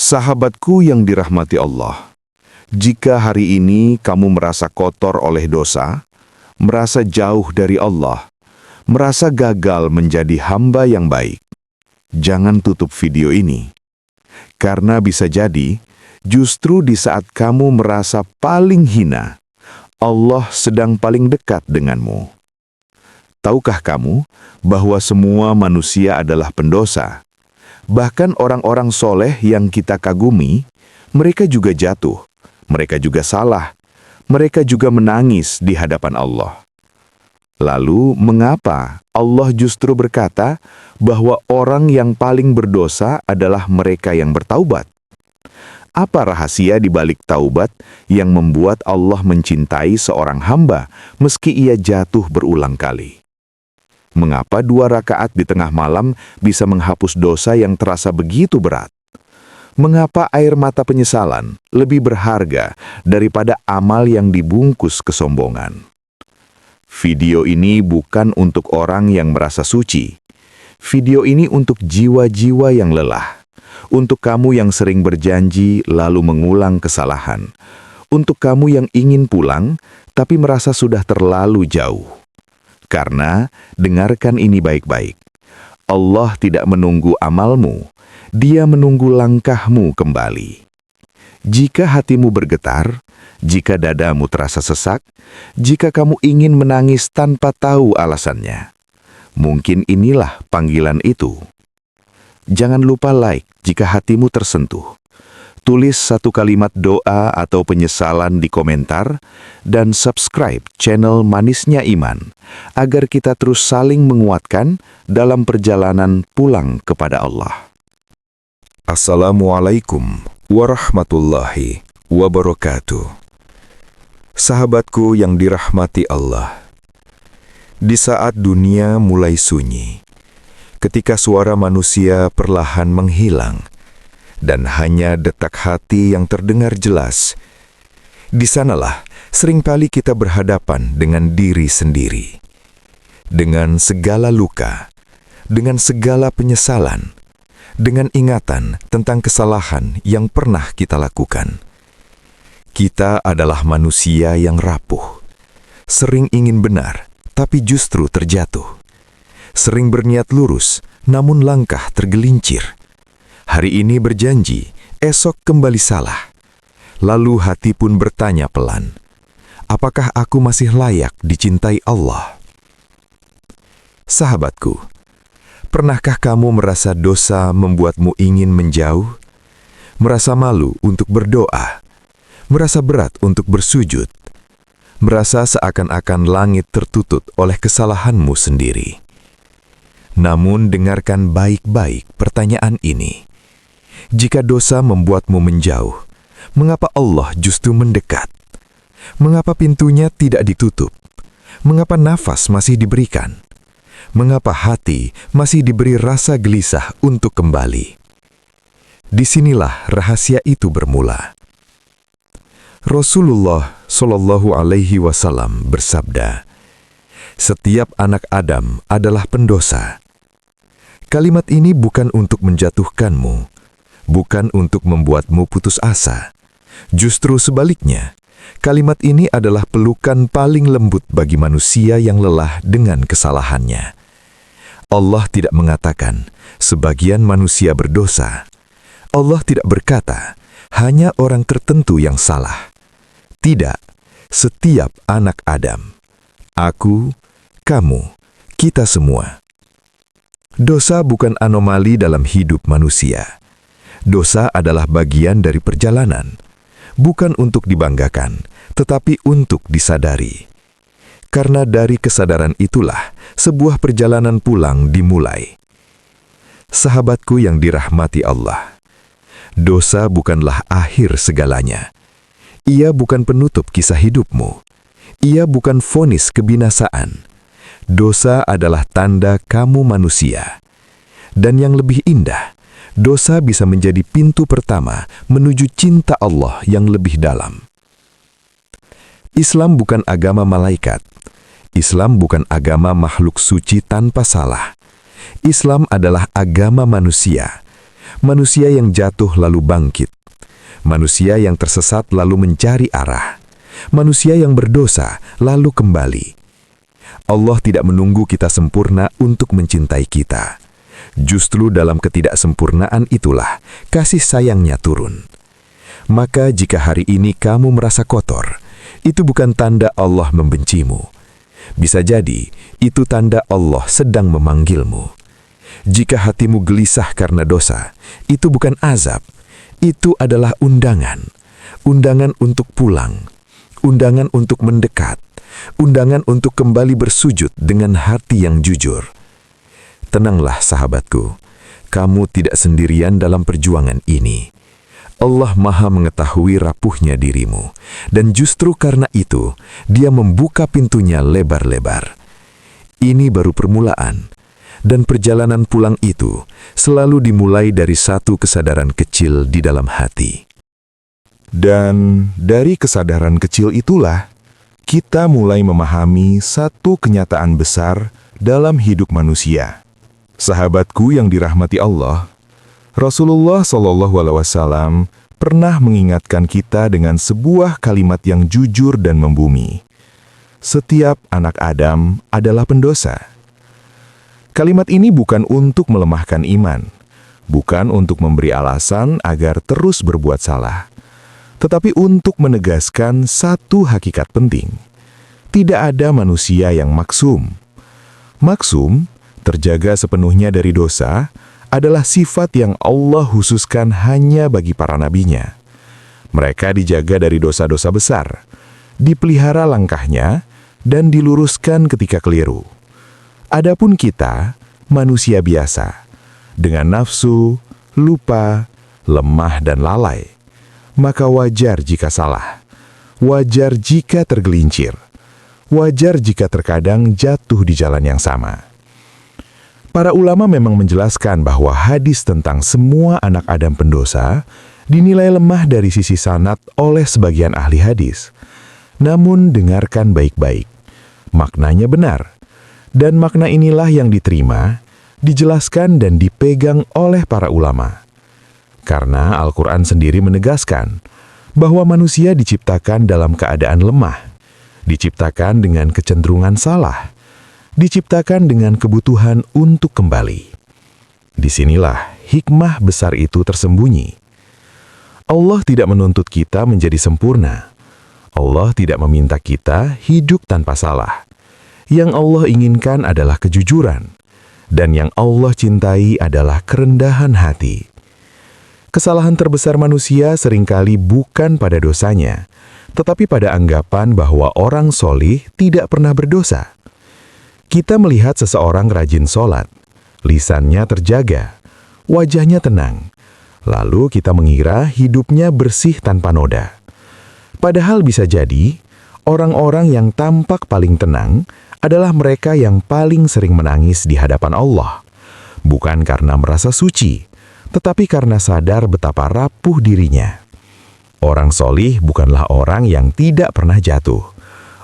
Sahabatku yang dirahmati Allah, jika hari ini kamu merasa kotor oleh dosa, merasa jauh dari Allah, merasa gagal menjadi hamba yang baik, jangan tutup video ini. Karena bisa jadi, justru di saat kamu merasa paling hina, Allah sedang paling dekat denganmu. Tahukah kamu bahwa semua manusia adalah pendosa? Bahkan orang-orang soleh yang kita kagumi, mereka juga jatuh, mereka juga salah, mereka juga menangis di hadapan Allah. Lalu, mengapa Allah justru berkata bahwa orang yang paling berdosa adalah mereka yang bertaubat? Apa rahasia di balik taubat yang membuat Allah mencintai seorang hamba meski ia jatuh berulang kali? Mengapa 2 rakaat di tengah malam bisa menghapus dosa yang terasa begitu berat? Mengapa air mata penyesalan lebih berharga daripada amal yang dibungkus kesombongan? Video ini bukan untuk orang yang merasa suci. Video ini untuk jiwa-jiwa yang lelah. Untuk kamu yang sering berjanji lalu mengulang kesalahan. Untuk kamu yang ingin pulang tapi merasa sudah terlalu jauh. Karena, dengarkan ini baik-baik. Allah tidak menunggu amalmu, Dia menunggu langkahmu kembali. Jika hatimu bergetar, jika dadamu terasa sesak, jika kamu ingin menangis tanpa tahu alasannya, mungkin inilah panggilan itu. Jangan lupa like jika hatimu tersentuh. Tulis 1 kalimat doa atau penyesalan di komentar dan subscribe channel Manisnya Iman agar kita terus saling menguatkan dalam perjalanan pulang kepada Allah. Assalamualaikum warahmatullahi wabarakatuh. Sahabatku yang dirahmati Allah, di saat dunia mulai sunyi, ketika suara manusia perlahan menghilang, dan hanya detak hati yang terdengar jelas, di sanalah seringkali kita berhadapan dengan diri sendiri. Dengan segala luka, dengan segala penyesalan, dengan ingatan tentang kesalahan yang pernah kita lakukan. Kita adalah manusia yang rapuh, sering ingin benar, tapi justru terjatuh. Sering berniat lurus, namun langkah tergelincir. Hari ini berjanji, esok kembali salah. Lalu hati pun bertanya pelan, apakah aku masih layak dicintai Allah? Sahabatku, pernahkah kamu merasa dosa membuatmu ingin menjauh? Merasa malu untuk berdoa? Merasa berat untuk bersujud? Merasa seakan-akan langit tertutup oleh kesalahanmu sendiri? Namun dengarkan baik-baik pertanyaan ini. Jika dosa membuatmu menjauh, mengapa Allah justru mendekat? Mengapa pintunya tidak ditutup? Mengapa nafas masih diberikan? Mengapa hati masih diberi rasa gelisah untuk kembali? Disinilah rahasia itu bermula. Rasulullah Shallallahu Alaihi Wasallam bersabda, "Setiap anak Adam adalah pendosa." Kalimat ini bukan untuk menjatuhkanmu, bukan untuk membuatmu putus asa. Justru sebaliknya, kalimat ini adalah pelukan paling lembut bagi manusia yang lelah dengan kesalahannya. Allah tidak mengatakan, sebagian manusia berdosa. Allah tidak berkata, hanya orang tertentu yang salah. Tidak, setiap anak Adam. Aku, kamu, kita semua. Dosa bukan anomali dalam hidup manusia. Dosa adalah bagian dari perjalanan, bukan untuk dibanggakan, tetapi untuk disadari. Karena dari kesadaran itulah sebuah perjalanan pulang dimulai. Sahabatku yang dirahmati Allah, dosa bukanlah akhir segalanya. Ia bukan penutup kisah hidupmu. Ia bukan vonis kebinasaan. Dosa adalah tanda kamu manusia. Dan yang lebih indah, dosa bisa menjadi pintu pertama menuju cinta Allah yang lebih dalam. Islam bukan agama malaikat. Islam bukan agama makhluk suci tanpa salah. Islam adalah agama manusia, manusia yang jatuh lalu bangkit, manusia yang tersesat lalu mencari arah, manusia yang berdosa lalu kembali. Allah tidak menunggu kita sempurna untuk mencintai kita. Justru dalam ketidaksempurnaan itulah kasih sayangnya turun. Maka jika hari ini kamu merasa kotor, itu bukan tanda Allah membencimu. Bisa jadi, itu tanda Allah sedang memanggilmu. Jika hatimu gelisah karena dosa, itu bukan azab. Itu adalah undangan. Undangan untuk pulang. Undangan untuk mendekat. Undangan untuk kembali bersujud dengan hati yang jujur. Tenanglah sahabatku, kamu tidak sendirian dalam perjuangan ini. Allah Maha mengetahui rapuhnya dirimu, dan justru karena itu, Dia membuka pintunya lebar-lebar. Ini baru permulaan, dan perjalanan pulang itu selalu dimulai dari satu kesadaran kecil di dalam hati. Dan dari kesadaran kecil itulah, kita mulai memahami satu kenyataan besar dalam hidup manusia. Sahabatku yang dirahmati Allah, Rasulullah SAW pernah mengingatkan kita dengan sebuah kalimat yang jujur dan membumi. Setiap anak Adam adalah pendosa. Kalimat ini bukan untuk melemahkan iman, bukan untuk memberi alasan agar terus berbuat salah, tetapi untuk menegaskan satu hakikat penting. Tidak ada manusia yang maksum. Maksum, terjaga sepenuhnya dari dosa, adalah sifat yang Allah khususkan hanya bagi para nabinya. Mereka dijaga dari dosa-dosa besar, dipelihara langkahnya, dan diluruskan ketika keliru. Adapun kita, manusia biasa, dengan nafsu, lupa, lemah dan lalai, maka wajar jika salah, wajar jika tergelincir, wajar jika terkadang jatuh di jalan yang sama. Para ulama memang menjelaskan bahwa hadis tentang semua anak Adam pendosa dinilai lemah dari sisi sanad oleh sebagian ahli hadis. Namun dengarkan baik-baik, maknanya benar. Dan makna inilah yang diterima, dijelaskan dan dipegang oleh para ulama. Karena Al-Quran sendiri menegaskan bahwa manusia diciptakan dalam keadaan lemah, diciptakan dengan kecenderungan salah, diciptakan dengan kebutuhan untuk kembali. Disinilah hikmah besar itu tersembunyi. Allah tidak menuntut kita menjadi sempurna. Allah tidak meminta kita hidup tanpa salah. Yang Allah inginkan adalah kejujuran, dan yang Allah cintai adalah kerendahan hati. Kesalahan terbesar manusia seringkali bukan pada dosanya, tetapi pada anggapan bahwa orang solih tidak pernah berdosa. Kita melihat seseorang rajin sholat, lisannya terjaga, wajahnya tenang, lalu kita mengira hidupnya bersih tanpa noda. Padahal bisa jadi, orang-orang yang tampak paling tenang adalah mereka yang paling sering menangis di hadapan Allah, bukan karena merasa suci, tetapi karena sadar betapa rapuh dirinya. Orang solih bukanlah orang yang tidak pernah jatuh.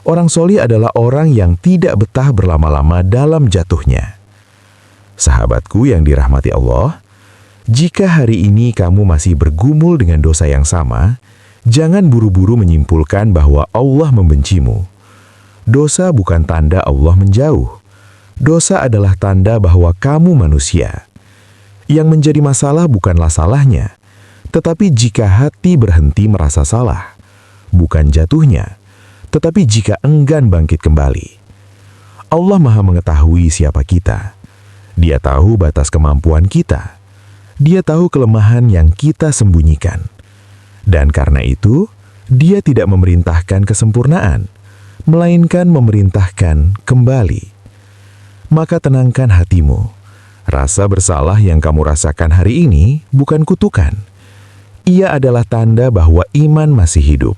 Orang solih adalah orang yang tidak betah berlama-lama dalam jatuhnya. Sahabatku yang dirahmati Allah, jika hari ini kamu masih bergumul dengan dosa yang sama, jangan buru-buru menyimpulkan bahwa Allah membencimu. Dosa bukan tanda Allah menjauh. Dosa adalah tanda bahwa kamu manusia. Yang menjadi masalah bukanlah salahnya, tetapi jika hati berhenti merasa salah, bukan jatuhnya, tetapi jika enggan bangkit kembali. Allah Maha mengetahui siapa kita. Dia tahu batas kemampuan kita. Dia tahu kelemahan yang kita sembunyikan. Dan karena itu, Dia tidak memerintahkan kesempurnaan, melainkan memerintahkan kembali. Maka tenangkan hatimu. Rasa bersalah yang kamu rasakan hari ini bukan kutukan. Ia adalah tanda bahwa iman masih hidup.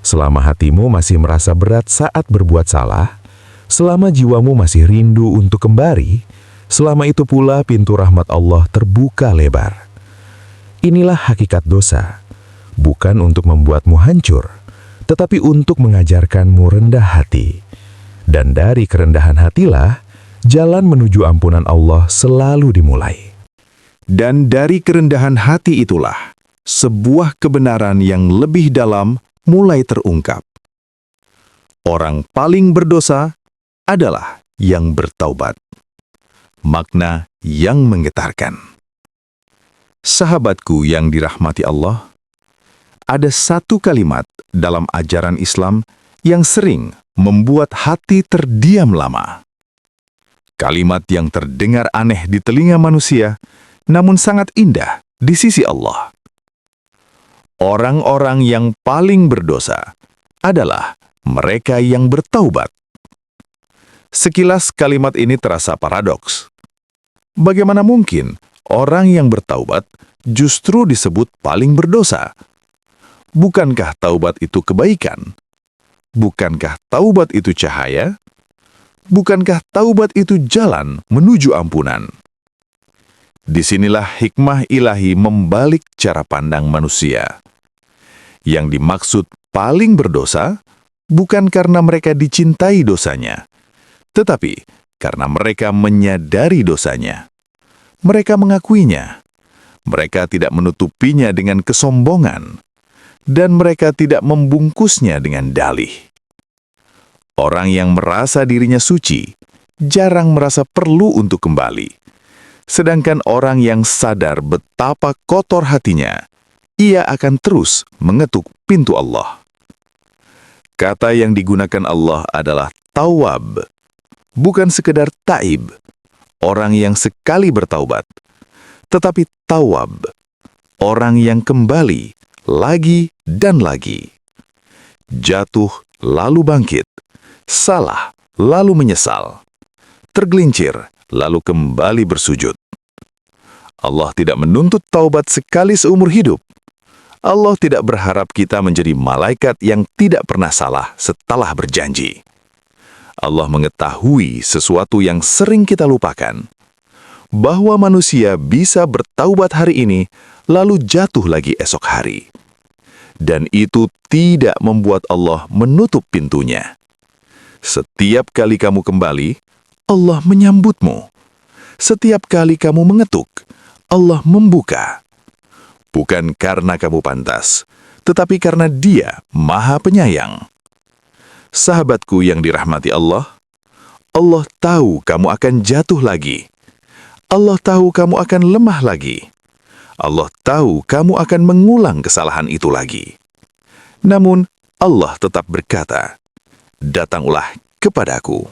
Selama hatimu masih merasa berat saat berbuat salah, selama jiwamu masih rindu untuk kembali, selama itu pula pintu rahmat Allah terbuka lebar. Inilah hakikat dosa, bukan untuk membuatmu hancur, tetapi untuk mengajarkanmu rendah hati. Dan dari kerendahan hatilah, jalan menuju ampunan Allah selalu dimulai. Dan dari kerendahan hati itulah, sebuah kebenaran yang lebih dalam mulai terungkap. Orang paling berdosa adalah yang bertaubat. Makna yang menggetarkan. Sahabatku yang dirahmati Allah, ada satu kalimat dalam ajaran Islam yang sering membuat hati terdiam lama. Kalimat yang terdengar aneh di telinga manusia, namun sangat indah di sisi Allah. Orang-orang yang paling berdosa adalah mereka yang bertaubat. Sekilas kalimat ini terasa paradoks. Bagaimana mungkin orang yang bertaubat justru disebut paling berdosa? Bukankah taubat itu kebaikan? Bukankah taubat itu cahaya? Bukankah taubat itu jalan menuju ampunan? Disinilah hikmah ilahi membalik cara pandang manusia. Yang dimaksud paling berdosa bukan karena mereka dicintai dosanya, tetapi karena mereka menyadari dosanya. Mereka mengakuinya. Mereka tidak menutupinya dengan kesombongan. Dan mereka tidak membungkusnya dengan dalih. Orang yang merasa dirinya suci jarang merasa perlu untuk kembali. Sedangkan orang yang sadar betapa kotor hatinya, ia akan terus mengetuk pintu Allah. Kata yang digunakan Allah adalah tawab, bukan sekedar taib, orang yang sekali bertaubat, tetapi tawab, orang yang kembali lagi dan lagi. Jatuh lalu bangkit, salah lalu menyesal, tergelincir lalu kembali bersujud. Allah tidak menuntut taubat sekali seumur hidup. Allah tidak berharap kita menjadi malaikat yang tidak pernah salah setelah berjanji. Allah mengetahui sesuatu yang sering kita lupakan, bahwa manusia bisa bertaubat hari ini, lalu jatuh lagi esok hari. Dan itu tidak membuat Allah menutup pintunya. Setiap kali kamu kembali, Allah menyambutmu. Setiap kali kamu mengetuk, Allah membuka. Bukan karena kamu pantas, tetapi karena Dia Maha Penyayang. Sahabatku yang dirahmati Allah, Allah tahu kamu akan jatuh lagi. Allah tahu kamu akan lemah lagi. Allah tahu kamu akan mengulang kesalahan itu lagi. Namun, Allah tetap berkata, "Datanglah kepadaku."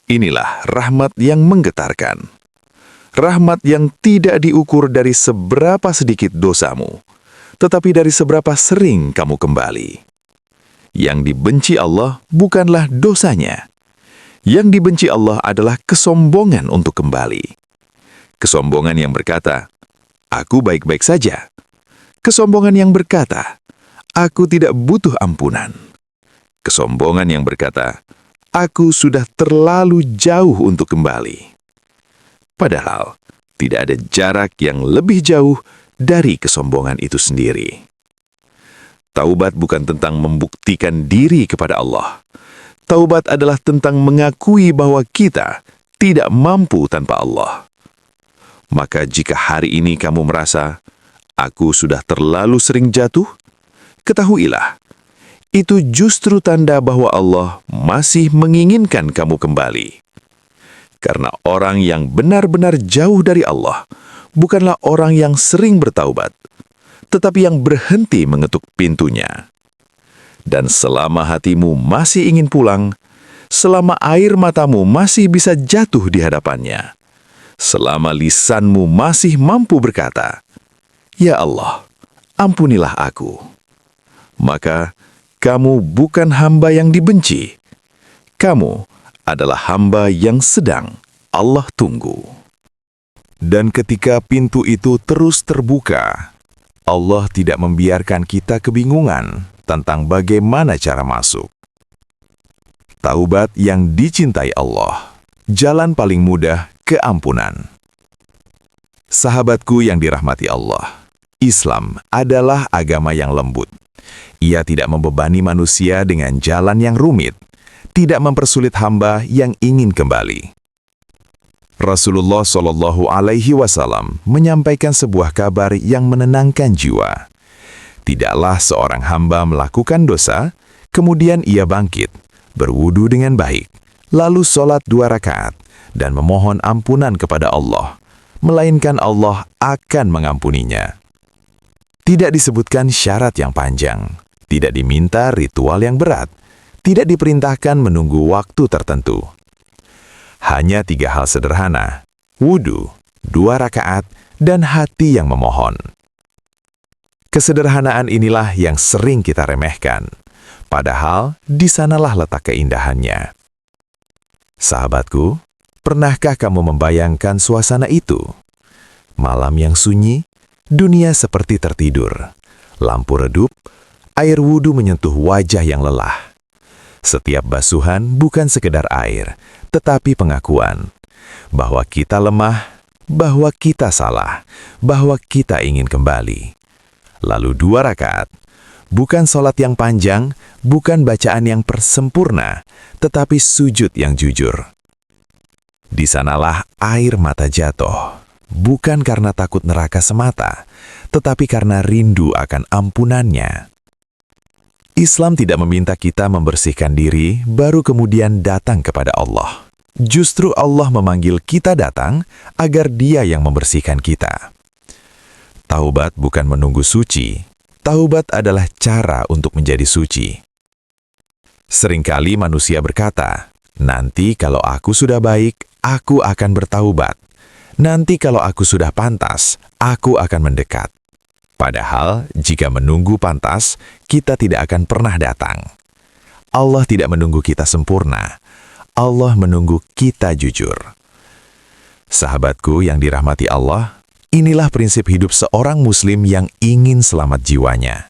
Inilah rahmat yang menggetarkan. Rahmat yang tidak diukur dari seberapa sedikit dosamu, tetapi dari seberapa sering kamu kembali. Yang dibenci Allah bukanlah dosanya. Yang dibenci Allah adalah kesombongan untuk kembali. Kesombongan yang berkata, "Aku baik-baik saja." Kesombongan yang berkata, "Aku tidak butuh ampunan." Kesombongan yang berkata, "Aku sudah terlalu jauh untuk kembali." Padahal, tidak ada jarak yang lebih jauh dari kesombongan itu sendiri. Taubat bukan tentang membuktikan diri kepada Allah. Taubat adalah tentang mengakui bahwa kita tidak mampu tanpa Allah. Maka jika hari ini kamu merasa, "Aku sudah terlalu sering jatuh," ketahuilah, itu justru tanda bahwa Allah masih menginginkan kamu kembali. Karena orang yang benar-benar jauh dari Allah bukanlah orang yang sering bertaubat, tetapi yang berhenti mengetuk pintunya. Dan selama hatimu masih ingin pulang, selama air matamu masih bisa jatuh di hadapannya, selama lisanmu masih mampu berkata, "Ya Allah, ampunilah aku," maka kamu bukan hamba yang dibenci. Kamu adalah hamba yang sedang Allah tunggu. Dan ketika pintu itu terus terbuka, Allah tidak membiarkan kita kebingungan tentang bagaimana cara masuk. Taubat yang dicintai Allah, jalan paling mudah ke ampunan. Sahabatku yang dirahmati Allah, Islam adalah agama yang lembut. Ia tidak membebani manusia dengan jalan yang rumit, tidak mempersulit hamba yang ingin kembali. Rasulullah Shallallahu Alaihi Wasallam menyampaikan sebuah kabar yang menenangkan jiwa. Tidaklah seorang hamba melakukan dosa, kemudian ia bangkit, berwudu dengan baik, lalu sholat 2 rakaat, dan memohon ampunan kepada Allah, melainkan Allah akan mengampuninya. Tidak disebutkan syarat yang panjang, tidak diminta ritual yang berat, tidak diperintahkan menunggu waktu tertentu. Hanya 3 hal sederhana, wudu, 2 rakaat, dan hati yang memohon. Kesederhanaan inilah yang sering kita remehkan, padahal di sanalah letak keindahannya. Sahabatku, pernahkah kamu membayangkan suasana itu? Malam yang sunyi, dunia seperti tertidur, lampu redup, air wudu menyentuh wajah yang lelah. Setiap basuhan bukan sekedar air, tetapi pengakuan bahwa kita lemah, bahwa kita salah, bahwa kita ingin kembali. Lalu 2 rakaat, bukan sholat yang panjang, bukan bacaan yang persempurna, tetapi sujud yang jujur. Di sanalah air mata jatuh, bukan karena takut neraka semata, tetapi karena rindu akan ampunannya. Islam tidak meminta kita membersihkan diri, baru kemudian datang kepada Allah. Justru Allah memanggil kita datang agar Dia yang membersihkan kita. Taubat bukan menunggu suci. Taubat adalah cara untuk menjadi suci. Seringkali manusia berkata, nanti kalau aku sudah baik, aku akan bertaubat. Nanti kalau aku sudah pantas, aku akan mendekat. Padahal, jika menunggu pantas, kita tidak akan pernah datang. Allah tidak menunggu kita sempurna. Allah menunggu kita jujur. Sahabatku yang dirahmati Allah, inilah prinsip hidup seorang muslim yang ingin selamat jiwanya.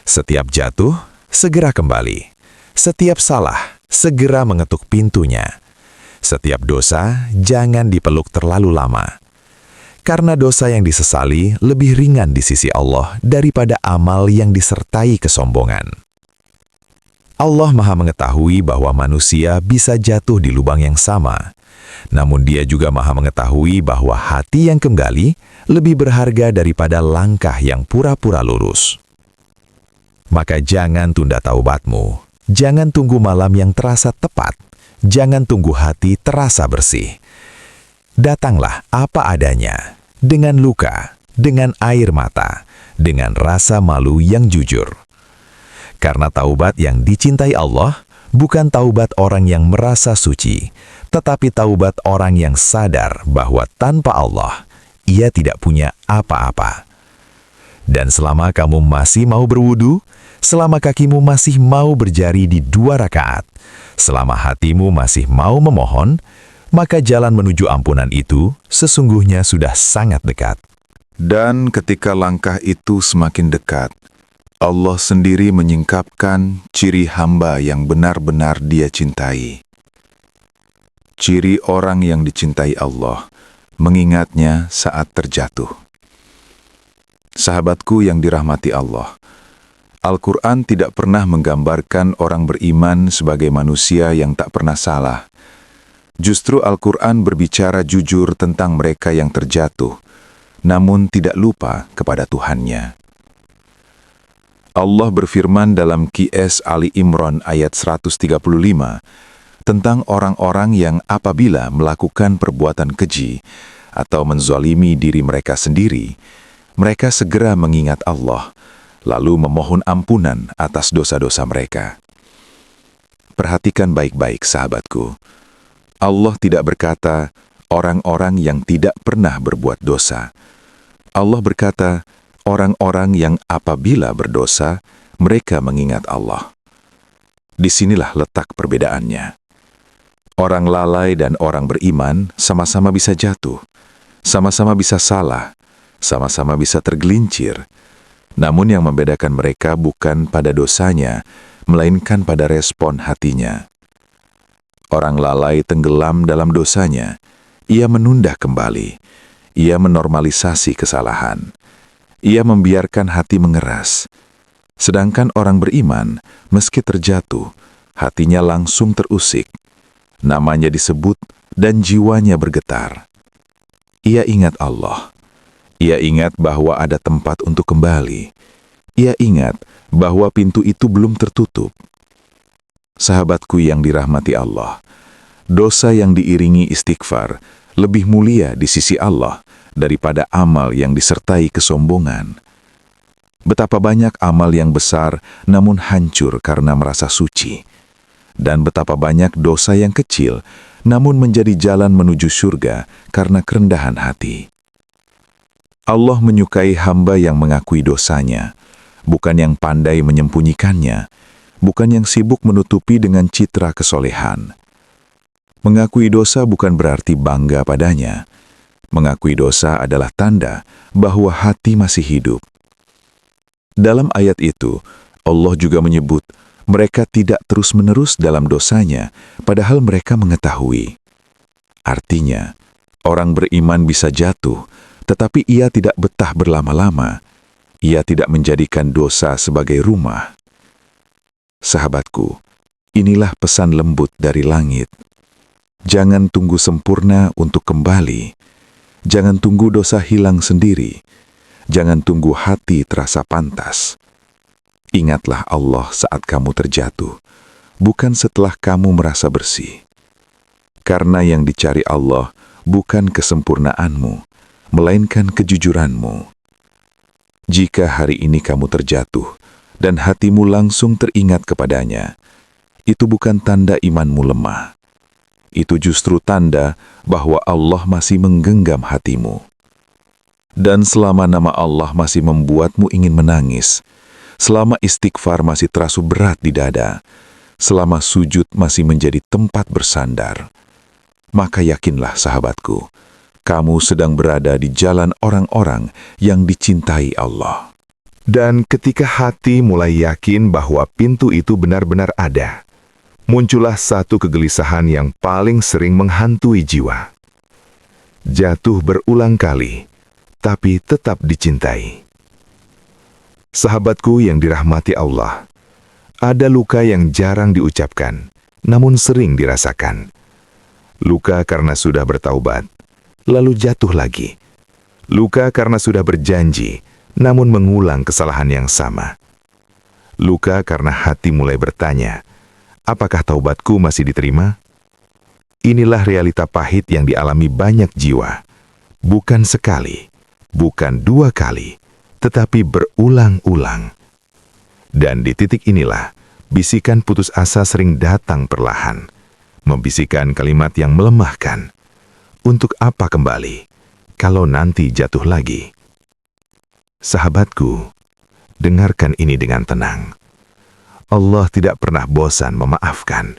Setiap jatuh, segera kembali. Setiap salah, segera mengetuk pintunya. Setiap dosa, jangan dipeluk terlalu lama. Karena dosa yang disesali lebih ringan di sisi Allah daripada amal yang disertai kesombongan. Allah Maha mengetahui bahwa manusia bisa jatuh di lubang yang sama. Namun Dia juga Maha mengetahui bahwa hati yang kembali lebih berharga daripada langkah yang pura-pura lurus. Maka jangan tunda taubatmu. Jangan tunggu malam yang terasa tepat. Jangan tunggu hati terasa bersih. Datanglah apa adanya, dengan luka, dengan air mata, dengan rasa malu yang jujur. Karena taubat yang dicintai Allah bukan taubat orang yang merasa suci, tetapi taubat orang yang sadar bahwa tanpa Allah, ia tidak punya apa-apa. Dan selama kamu masih mau berwudu, selama kakimu masih mau berjari di 2 rakaat, selama hatimu masih mau memohon, maka jalan menuju ampunan itu sesungguhnya sudah sangat dekat. Dan ketika langkah itu semakin dekat, Allah sendiri menyingkapkan ciri hamba yang benar-benar Dia cintai. Ciri orang yang dicintai Allah, mengingatnya saat terjatuh. Sahabatku yang dirahmati Allah, Al-Quran tidak pernah menggambarkan orang beriman sebagai manusia yang tak pernah salah. Justru Al-Quran berbicara jujur tentang mereka yang terjatuh, namun tidak lupa kepada Tuhannya. Allah berfirman dalam Qs Ali Imran ayat 135 tentang orang-orang yang apabila melakukan perbuatan keji atau menzalimi diri mereka sendiri, mereka segera mengingat Allah, lalu memohon ampunan atas dosa-dosa mereka. Perhatikan baik-baik sahabatku. Allah tidak berkata, orang-orang yang tidak pernah berbuat dosa. Allah berkata, orang-orang yang apabila berdosa, mereka mengingat Allah. Disinilah letak perbedaannya. Orang lalai dan orang beriman sama-sama bisa jatuh, sama-sama bisa salah, sama-sama bisa tergelincir. Namun yang membedakan mereka bukan pada dosanya, melainkan pada respon hatinya. Orang lalai tenggelam dalam dosanya, ia menunda kembali, ia menormalisasi kesalahan, ia membiarkan hati mengeras. Sedangkan orang beriman, meski terjatuh, hatinya langsung terusik. Namanya disebut dan jiwanya bergetar. Ia ingat Allah. Ia ingat bahwa ada tempat untuk kembali. Ia ingat bahwa pintu itu belum tertutup. Sahabatku yang dirahmati Allah, dosa yang diiringi istighfar lebih mulia di sisi Allah daripada amal yang disertai kesombongan. Betapa banyak amal yang besar namun hancur karena merasa suci. Dan betapa banyak dosa yang kecil namun menjadi jalan menuju surga karena kerendahan hati. Allah menyukai hamba yang mengakui dosanya, bukan yang pandai menyembunyikannya, bukan yang sibuk menutupi dengan citra kesolehan. Mengakui dosa bukan berarti bangga padanya. Mengakui dosa adalah tanda bahwa hati masih hidup. Dalam ayat itu, Allah juga menyebut mereka tidak terus-menerus dalam dosanya, padahal mereka mengetahui. Artinya, orang beriman bisa jatuh, tetapi ia tidak betah berlama-lama. Ia tidak menjadikan dosa sebagai rumah. Sahabatku, inilah pesan lembut dari langit. Jangan tunggu sempurna untuk kembali. Jangan tunggu dosa hilang sendiri. Jangan tunggu hati terasa pantas. Ingatlah Allah saat kamu terjatuh, bukan setelah kamu merasa bersih. Karena yang dicari Allah bukan kesempurnaanmu, melainkan kejujuranmu. Jika hari ini kamu terjatuh dan hatimu langsung teringat kepadanya, itu bukan tanda imanmu lemah. Itu justru tanda bahwa Allah masih menggenggam hatimu. Dan selama nama Allah masih membuatmu ingin menangis, selama istighfar masih terasa berat di dada, selama sujud masih menjadi tempat bersandar, maka yakinlah sahabatku, kamu sedang berada di jalan orang-orang yang dicintai Allah. Dan ketika hati mulai yakin bahwa pintu itu benar-benar ada, muncullah satu kegelisahan yang paling sering menghantui jiwa. Jatuh berulang kali, tapi tetap dicintai. Sahabatku yang dirahmati Allah, ada luka yang jarang diucapkan, namun sering dirasakan. Luka karena sudah bertaubat, lalu jatuh lagi. Luka karena sudah berjanji, namun mengulang kesalahan yang sama. Luka karena hati mulai bertanya, apakah taubatku masih diterima? Inilah realita pahit yang dialami banyak jiwa. Bukan sekali, bukan dua kali, tetapi berulang-ulang. Dan di titik inilah, bisikan putus asa sering datang perlahan, membisikkan kalimat yang melemahkan. Untuk apa kembali, kalau nanti jatuh lagi? Sahabatku, dengarkan ini dengan tenang. Allah tidak pernah bosan memaafkan.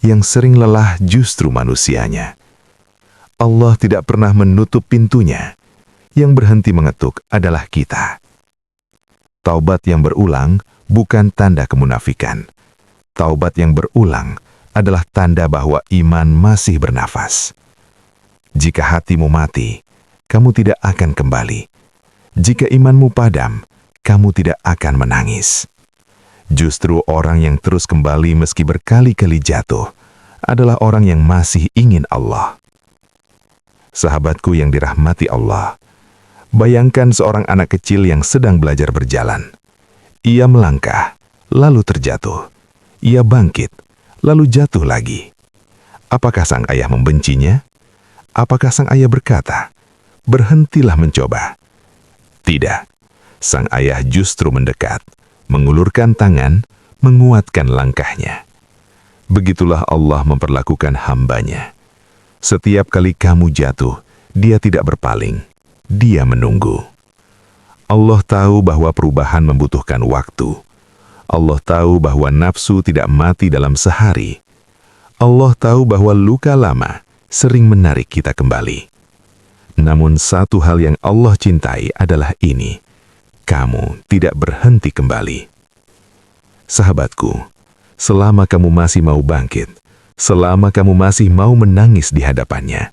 Yang sering lelah justru manusianya. Allah tidak pernah menutup pintunya. Yang berhenti mengetuk adalah kita. Taubat yang berulang bukan tanda kemunafikan. Taubat yang berulang adalah tanda bahwa iman masih bernafas. Jika hatimu mati, kamu tidak akan kembali. Jika imanmu padam, kamu tidak akan menangis. Justru orang yang terus kembali meski berkali-kali jatuh adalah orang yang masih ingin Allah. Sahabatku yang dirahmati Allah, bayangkan seorang anak kecil yang sedang belajar berjalan. Ia melangkah, lalu terjatuh. Ia bangkit, lalu jatuh lagi. Apakah sang ayah membencinya? Apakah sang ayah berkata, "Berhentilah mencoba"? Tidak. Sang ayah justru mendekat, mengulurkan tangan, menguatkan langkahnya. Begitulah Allah memperlakukan hambanya. Setiap kali kamu jatuh, Dia tidak berpaling. Dia menunggu. Allah tahu bahwa perubahan membutuhkan waktu. Allah tahu bahwa nafsu tidak mati dalam sehari. Allah tahu bahwa luka lama sering menarik kita kembali. Namun satu hal yang Allah cintai adalah ini. Kamu tidak berhenti kembali. Sahabatku, selama kamu masih mau bangkit, selama kamu masih mau menangis di hadapannya,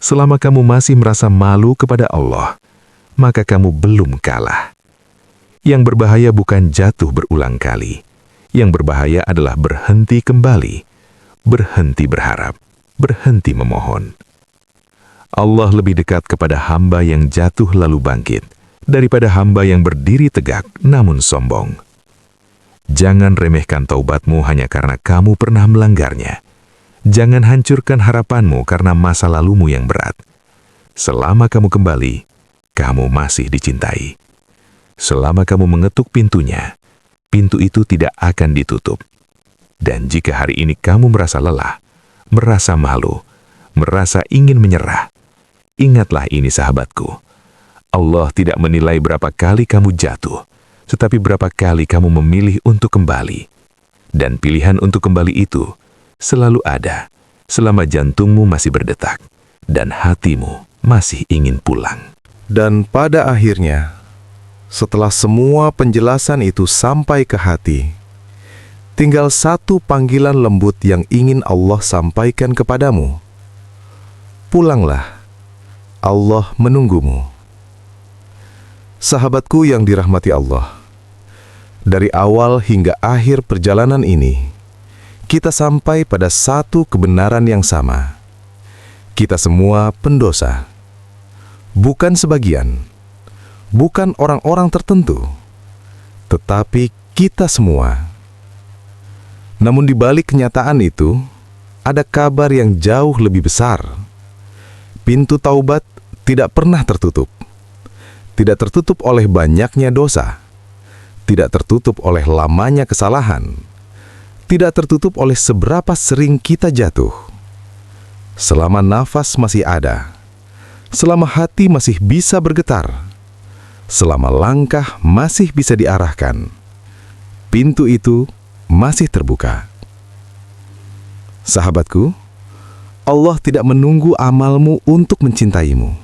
selama kamu masih merasa malu kepada Allah, maka kamu belum kalah. Yang berbahaya bukan jatuh berulang kali. Yang berbahaya adalah berhenti kembali. berhenti berharap, berhenti memohon. Allah lebih dekat kepada hamba yang jatuh lalu bangkit daripada hamba yang berdiri tegak namun sombong. Jangan remehkan taubatmu hanya karena kamu pernah melanggarnya. Jangan hancurkan harapanmu karena masa lalumu yang berat. Selama kamu kembali, kamu masih dicintai. Selama kamu mengetuk pintunya, pintu itu tidak akan ditutup. Dan jika hari ini kamu merasa lelah, merasa malu, merasa ingin menyerah, ingatlah ini sahabatku. Allah tidak menilai berapa kali kamu jatuh, tetapi berapa kali kamu memilih untuk kembali. Dan pilihan untuk kembali itu selalu ada selama jantungmu masih berdetak dan hatimu masih ingin pulang. Dan pada akhirnya, setelah semua penjelasan itu sampai ke hati, tinggal satu panggilan lembut yang ingin Allah sampaikan kepadamu. Pulanglah, Allah menunggumu. Sahabatku yang dirahmati Allah, dari awal hingga akhir perjalanan ini, kita sampai pada satu kebenaran yang sama. Kita semua pendosa. Bukan sebagian, bukan orang-orang tertentu, tetapi kita semua. Namun di balik kenyataan itu, ada kabar yang jauh lebih besar. Pintu taubat tidak pernah tertutup. Tidak tertutup oleh banyaknya dosa. Tidak tertutup oleh lamanya kesalahan. Tidak tertutup oleh seberapa sering kita jatuh. Selama nafas masih ada, selama hati masih bisa bergetar, selama langkah masih bisa diarahkan, pintu itu masih terbuka. Sahabatku, Allah tidak menunggu amalmu untuk mencintaimu.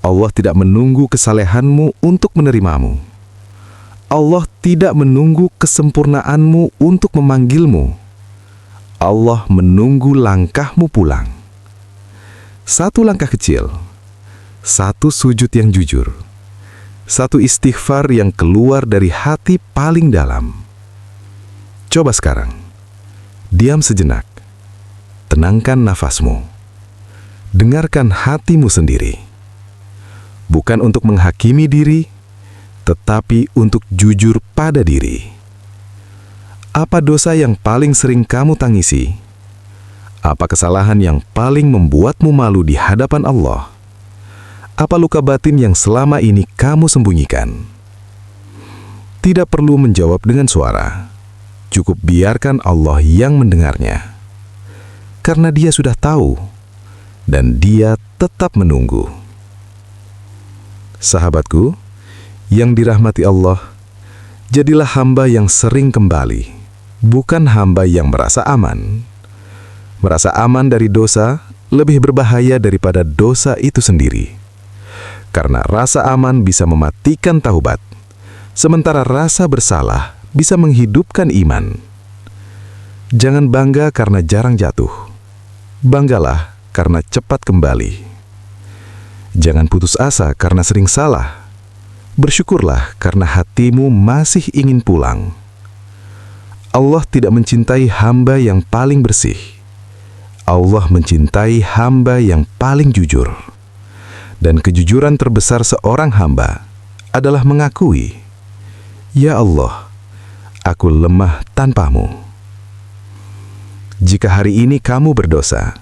Allah tidak menunggu kesalehanmu untuk menerimamu. Allah tidak menunggu kesempurnaanmu untuk memanggilmu. Allah menunggu langkahmu pulang. Satu langkah kecil, satu sujud yang jujur, satu istighfar yang keluar dari hati paling dalam. Coba sekarang, diam sejenak, tenangkan nafasmu, dengarkan hatimu sendiri. Bukan untuk menghakimi diri, tetapi untuk jujur pada diri. Apa dosa yang paling sering kamu tangisi? Apa kesalahan yang paling membuatmu malu di hadapan Allah? Apa luka batin yang selama ini kamu sembunyikan? Tidak perlu menjawab dengan suara. Cukup biarkan Allah yang mendengarnya. Karena Dia sudah tahu, dan Dia tetap menunggu. Sahabatku, yang dirahmati Allah, jadilah hamba yang sering kembali, bukan hamba yang merasa aman. Merasa aman dari dosa lebih berbahaya daripada dosa itu sendiri. Karena rasa aman bisa mematikan taubat, sementara rasa bersalah bisa menghidupkan iman. Jangan bangga karena jarang jatuh. Banggalah karena cepat kembali. Jangan putus asa karena sering salah. Bersyukurlah karena hatimu masih ingin pulang. Allah tidak mencintai hamba yang paling bersih. Allah mencintai hamba yang paling jujur. Dan kejujuran terbesar seorang hamba adalah mengakui, "Ya Allah, aku lemah tanpamu." Jika hari ini kamu berdosa,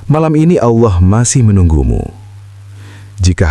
malam ini Allah masih menunggumu. Jika